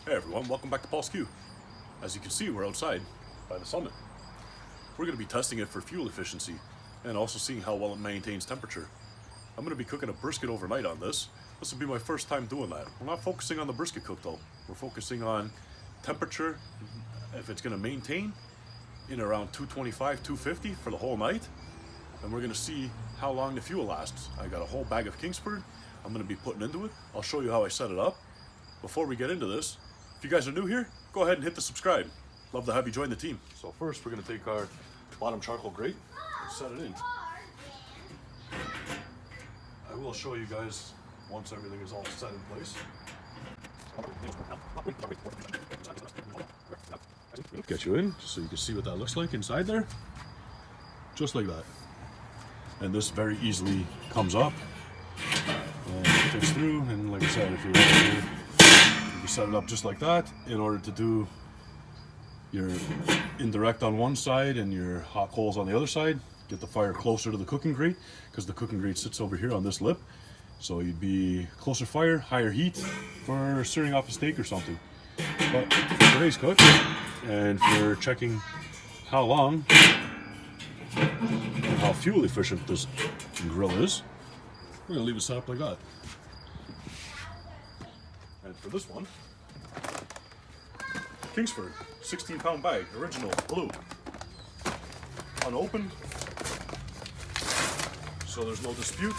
Hey everyone, welcome back to Paul's Q. As you can see, we're outside by the summit. We're going to be testing it for fuel efficiency and also seeing how well it maintains temperature. I'm going to be cooking a brisket overnight on this. This will be my first time doing that. We're not focusing on the brisket cook though. We're focusing on temperature, if it's going to maintain in around 225, 250 for the whole night. And we're going to see how long the fuel lasts. I got a whole bag of Kingsford I'm going to be putting into it. I'll show you how I set it up. Before we get into this, if you guys are new here, go ahead and hit the subscribe. Love to have you join the team. So first we're going to take our bottom charcoal grate and set it in. I will show you guys once everything is all set in place. Get you in just so you can see what that looks like inside there. Just like that. And this very easily comes up and fits through, and like I said, if you're right here, you can set it up just like that in order to do your indirect on one side and your hot coals on the other side. Get the fire closer to the cooking grate because the cooking grate sits over here on this lip. So you'd be closer fire, higher heat for searing off a steak or something. But for today's cook, and for checking how long and how fuel efficient this grill is, we're gonna leave it set up like that. And for this one, Kingsford, 16-pound bag, original, blue, unopened, so there's no dispute.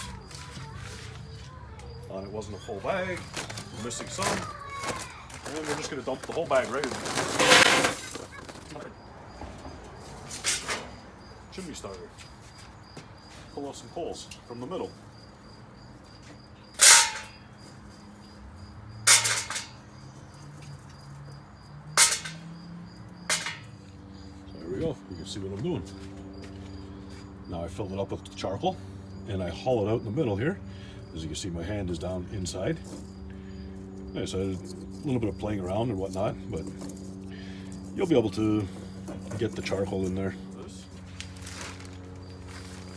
And it wasn't a full bag, we're missing some, and we're just gonna dump the whole bag right in. Chimney starter. Pull out some coals from the middle. There we go, you can see what I'm doing. Now I filled it up with charcoal and I hollowed out in the middle here. As you can see, my hand is down inside. Like I said, a little bit of playing around and whatnot, but you'll be able to get the charcoal in there.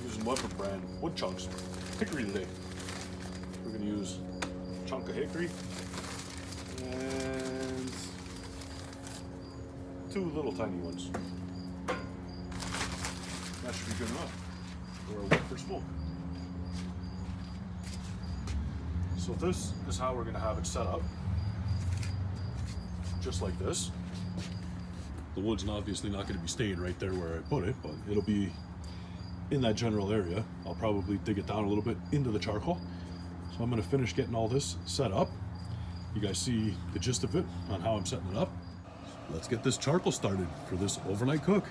Using Weber brand wood chunks, hickory today. We're going to use a chunk of hickory and 2 little tiny ones. That should be good enough for a wood for smoke. So this is how we're going to have it set up. Just like this. The wood's obviously not going to be staying right there where I put it, but it'll be in that general area. I'll probably dig it down a little bit into the charcoal. So I'm going to finish getting all this set up. You guys see the gist of it on how I'm setting it up. Let's get this charcoal started for this overnight cook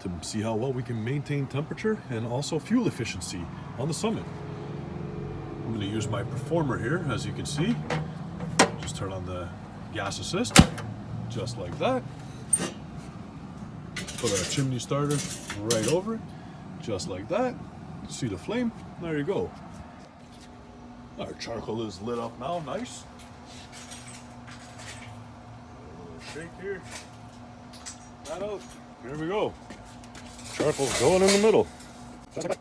to see how well we can maintain temperature and also fuel efficiency on the summit. I'm going to use my performer here, as you can see. Just turn on the gas assist, just like that. Put our chimney starter right over it, just like that. See the flame? There you go. Our charcoal is lit up now, nice. A little shake here. That out. Here we go. Charcoal's going in the middle. We're going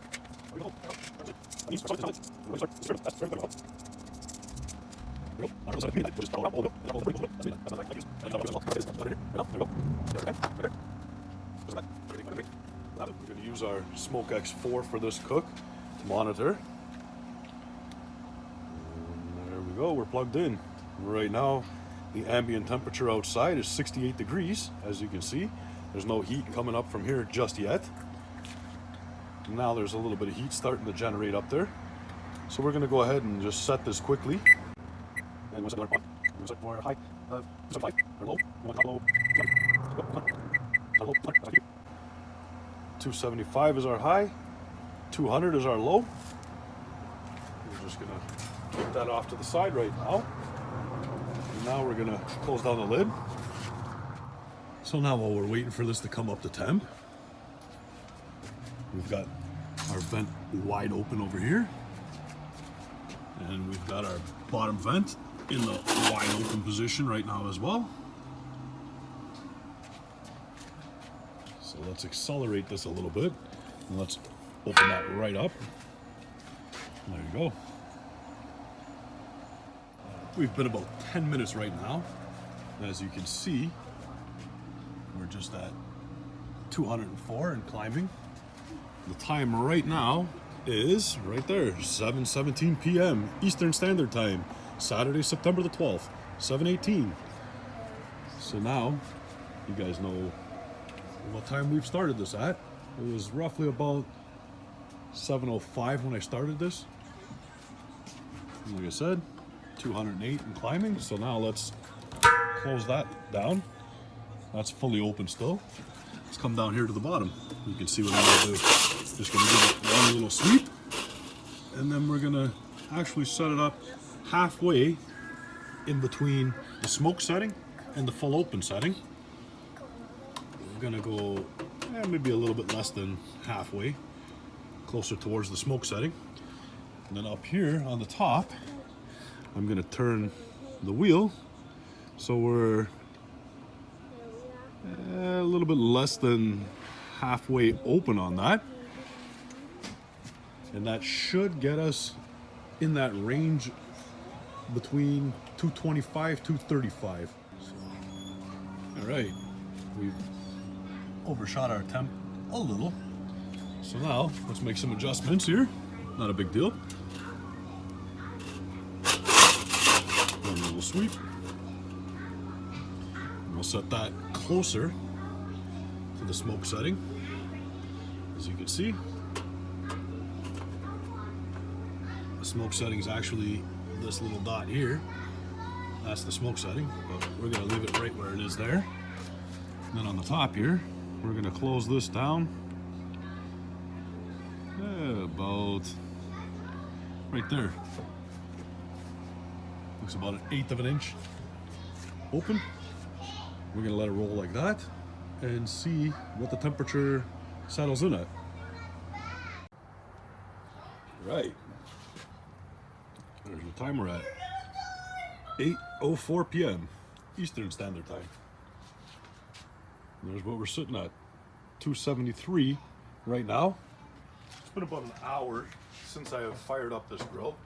to use our Smoke X4 for this cook to monitor. And there we go, we're plugged in. Right now, the ambient temperature outside is 68 degrees, as you can see. There's no heat coming up from here just yet. Now there's a little bit of heat starting to generate up there. So we're going to go ahead and just set this quickly. And we'll set our high, or low, 275 is our high, 200 is our low. We're just going to keep that off to the side right now. And now we're going to close down the lid. So now while we're waiting for this to come up to temp, we've got our vent wide open over here. And we've got our bottom vent in the wide open position right now as well. So let's accelerate this a little bit. And let's open that right up. There you go. We've been about 10 minutes right now. As you can see, we're just at 204 and climbing. The time right now is right there, 7:17 p.m. Eastern Standard Time, Saturday, September the 12th, 7:18. So now, you guys know what time we've started this at. It was roughly about 7:05 when I started this. And like I said, 208 and climbing. So now let's close that down. That's fully open still. Let's come down here to the bottom. You can see what I'm gonna do. Just gonna give it one little sweep, and then we're gonna actually set it up halfway in between the smoke setting and the full open setting. We're gonna go maybe a little bit less than halfway, closer towards the smoke setting. And then up here on the top, I'm gonna turn the wheel so we're a little bit less than halfway open on that. And that should get us in that range between 225, 235. All right, we've overshot our temp a little. So now let's make some adjustments here. Not a big deal. One little sweep. And we'll set that closer to the smoke setting. As you can see, the smoke setting is actually this little dot here. That's the smoke setting, but we're gonna leave it right where it is there. And then on the top here, we're gonna close this down about right there. Looks about 1/8 of an inch open. We're gonna let it roll like that and see what the temperature settles in at. Right. There's the time we're at. 8:04 p.m. Eastern Standard Time. And there's what we're sitting at. 273 right now. It's been about an hour since I have fired up this grill.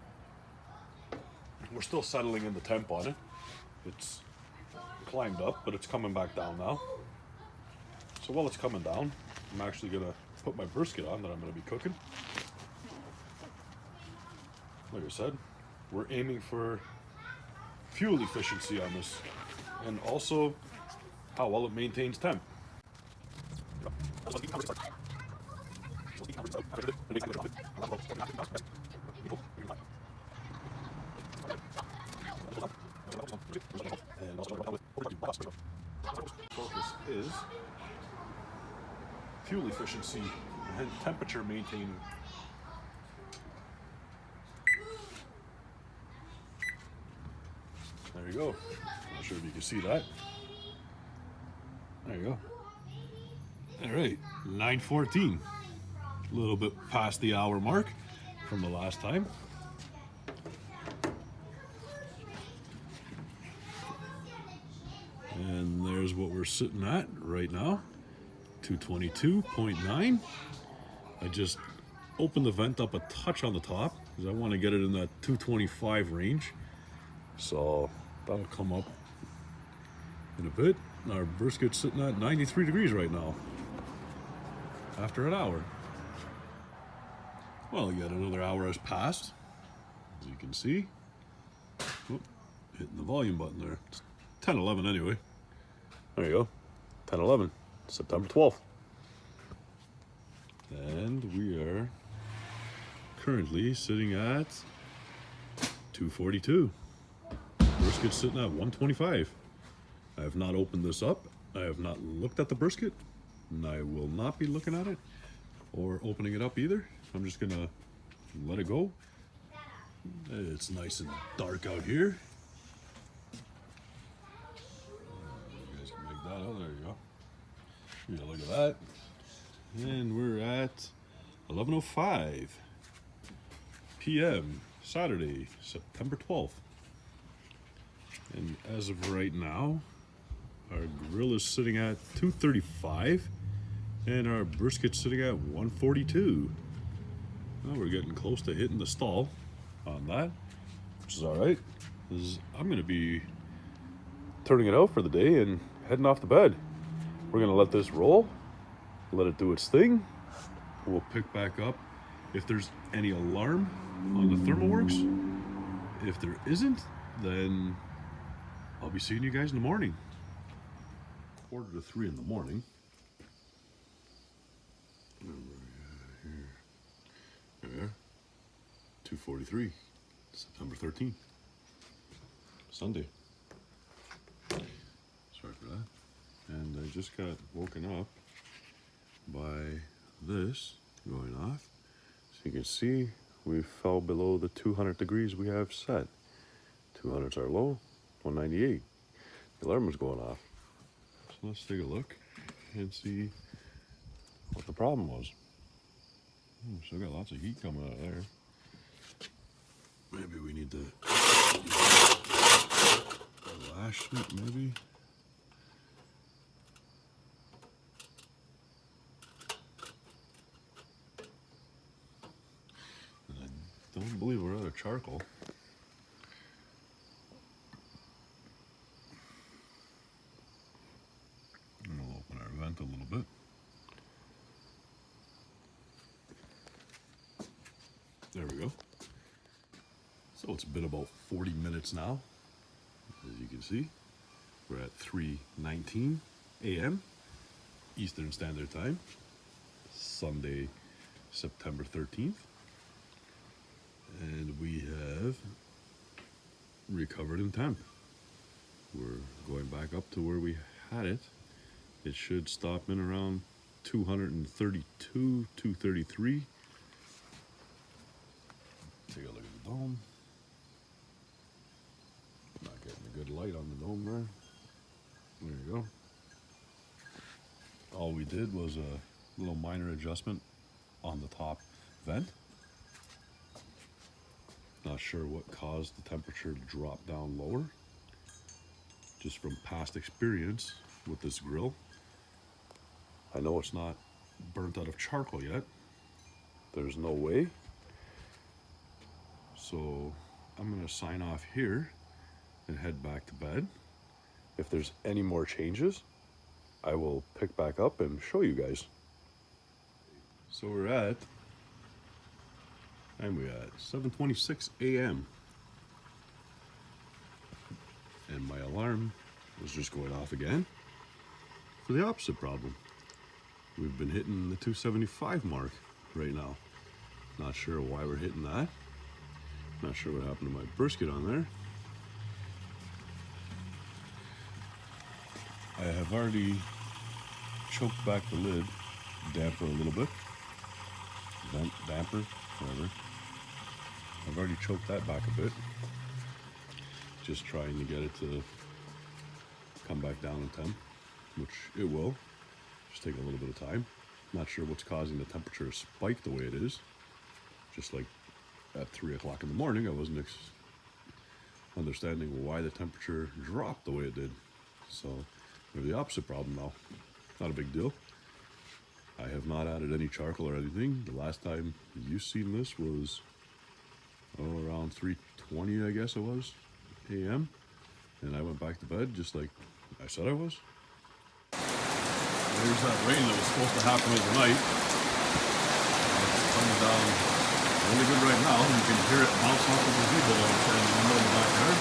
We're still settling in the temp on it. It's climbed up, but it's coming back down now. So while it's coming down, I'm actually gonna put my brisket on that I'm gonna be cooking. Like I said, we're aiming for fuel efficiency on this, and also how well it maintains temp. Focus is fuel efficiency and temperature maintaining. There you go. Not sure if you can see that. There you go. All right, 9:14. A little bit past the hour mark from the last time. And there's what we're sitting at right now, 222.9. I just opened the vent up a touch on the top because I want to get it in that 225 range. So that'll come up in a bit. Our brisket's sitting at 93 degrees right now after an hour. Well, yet another hour has passed, as you can see. Oh, hitting the volume button there. It's 10:11 anyway. There you go. 10:11, September 12th. And we are currently sitting at 242. Brisket's sitting at 125. I have not opened this up. I have not looked at the brisket, and I will not be looking at it or opening it up either. I'm just gonna let it go. It's nice and dark out here. You guys can make that out. There you go. Yeah, look at that. And we're at 11:05 p.m. Saturday, September 12th. And as of right now, our grill is sitting at 235 and our brisket's sitting at 142. Well, we're getting close to hitting the stall on that, which is all right. I'm going to be turning it out for the day and heading off to bed. We're gonna let this roll, let it do its thing. We'll pick back up if there's any alarm on the ThermoWorks. If there isn't, then I'll be seeing you guys in the morning. 2:45 in the morning. Here. 2:43, September 13th, Sunday. Sorry for that. And I just got woken up by this going off. So you can see we fell below the 200 degrees we have set. 200's our low, 198. The alarm was going off. So let's take a look and see what the problem was. Still got lots of heat coming out of there. Maybe we need to lash it, maybe. And I don't believe we're out of charcoal. And we'll open our vent a little bit. There we go. So it's been about 40 minutes now. As you can see, we're at 3:19 a.m. Eastern Standard Time, Sunday, September 13th. And we have recovered in temp. We're going back up to where we had it. It should stop in around 232, 233. Take a look at the dome. Not getting a good light on the dome there. There you go. All we did was a little minor adjustment on the top vent. Not sure what caused the temperature to drop down lower. Just from past experience with this grill. I know it's not burnt out of charcoal yet. There's no way. So I'm gonna sign off here and head back to bed. If there's any more changes, I will pick back up and show you guys. So we're at, and we at 7:26 a.m. And my alarm was just going off again for the opposite problem. We've been hitting the 275 mark right now. Not sure why we're hitting that. Not sure what happened to my brisket on there. I have already choked back the lid, damper a little bit. Vent damper, whatever. I've already choked that back a bit. Just trying to get it to come back down in temp, which it will. Just take a little bit of time. Not sure what's causing the temperature to spike the way it is. Just like at 3 o'clock in the morning, I wasn't understanding why the temperature dropped the way it did. So we have the opposite problem now. Not a big deal. I have not added any charcoal or anything. The last time you seen this was around 3:20, I guess it was, a.m. And I went back to bed just like I said I was. There's that rain that was supposed to happen overnight. It's coming down really good right now. You can hear it bounce off of the gazebo in the middle of the backyard.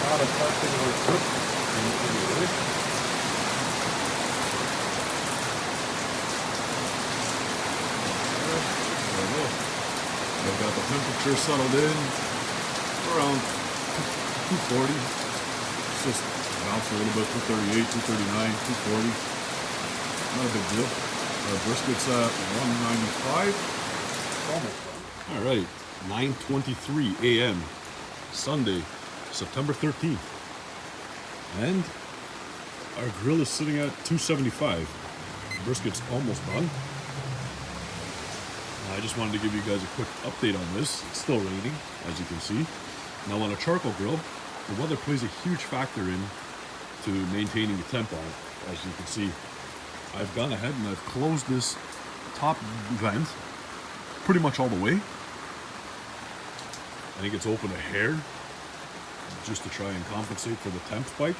Not a particular grip in any way. There we go. I've got the temperature settled in around 240. It's just bouncing a little bit, 238, 239, 240. Not a big deal. Our brisket's at 195. Almost done. All right, 9:23 a.m. Sunday, September 13th. And our grill is sitting at 275. The brisket's almost done. I just wanted to give you guys a quick update on this. It's still raining, as you can see. Now on a charcoal grill, the weather plays a huge factor in to maintaining the temp on it. As you can see, I've gone ahead and I've closed this top vent pretty much all the way. I think it's open a hair just to try and compensate for the temp spike,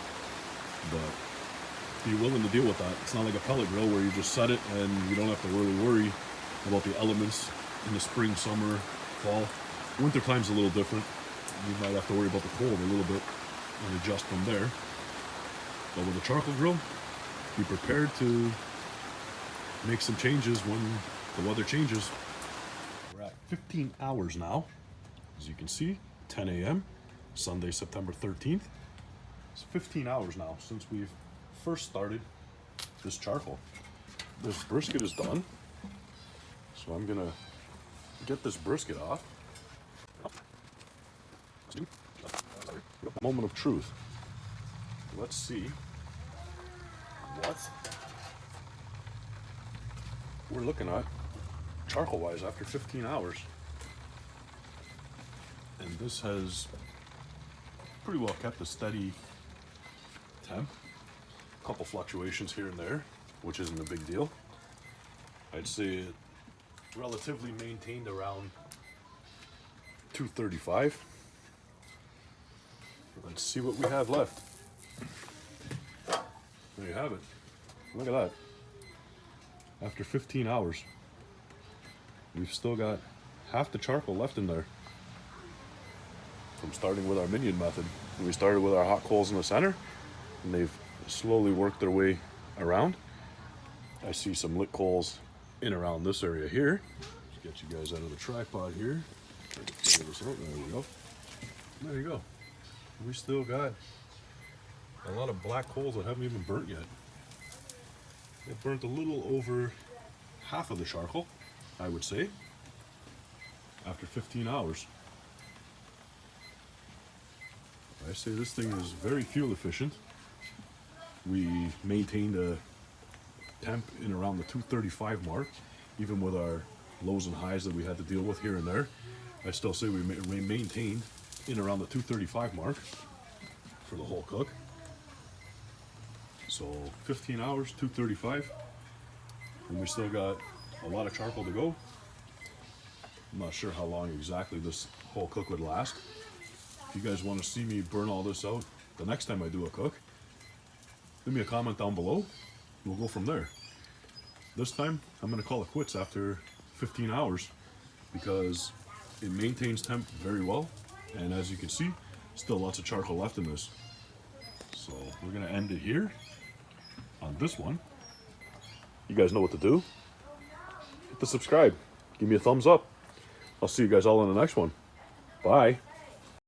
but be willing to deal with that. It's not like a pellet grill where you just set it and you don't have to really worry about the elements in the spring, summer, fall. Winter time's a little different. You might have to worry about the cold a little bit and adjust from there. But with a charcoal grill, be prepared to make some changes when the weather changes. We're at 15 hours now, as you can see, 10 a.m. Sunday, September 13th. It's 15 hours now since we've first started this charcoal. This brisket is done, so I'm gonna get this brisket off. Moment of truth. Let's see what we're looking at charcoal wise after 15 hours. And this has pretty well kept a steady temp. A couple fluctuations here and there, which isn't a big deal. I'd say it relatively maintained around 235. Let's see what we have left. There you have it. Look at that. After 15 hours, we've still got half the charcoal left in there. From starting with our minion method. We started with our hot coals in the center, and they've slowly worked their way around. I see some lit coals in around this area here. Let's get you guys out of the tripod here. Try to figure this out. There we go. There you go. We still got a lot of black coals that haven't even burnt yet. It burnt a little over half of the charcoal, I would say, after 15 hours. I say this thing is very fuel efficient. We maintained a temp in around the 235 mark, even with our lows and highs that we had to deal with here and there. I still say we maintained in around the 235 mark for the whole cook. So 15 hours, 235, and we still got a lot of charcoal to go. I'm not sure how long exactly this whole cook would last. If you guys want to see me burn all this out the next time I do a cook, leave me a comment down below. We'll go from there. This time, I'm going to call it quits after 15 hours because it maintains temp very well. And as you can see, still lots of charcoal left in this. So we're going to end it here on this one. You guys know what to do. Hit the subscribe. Give me a thumbs up. I'll see you guys all in the next one. Bye.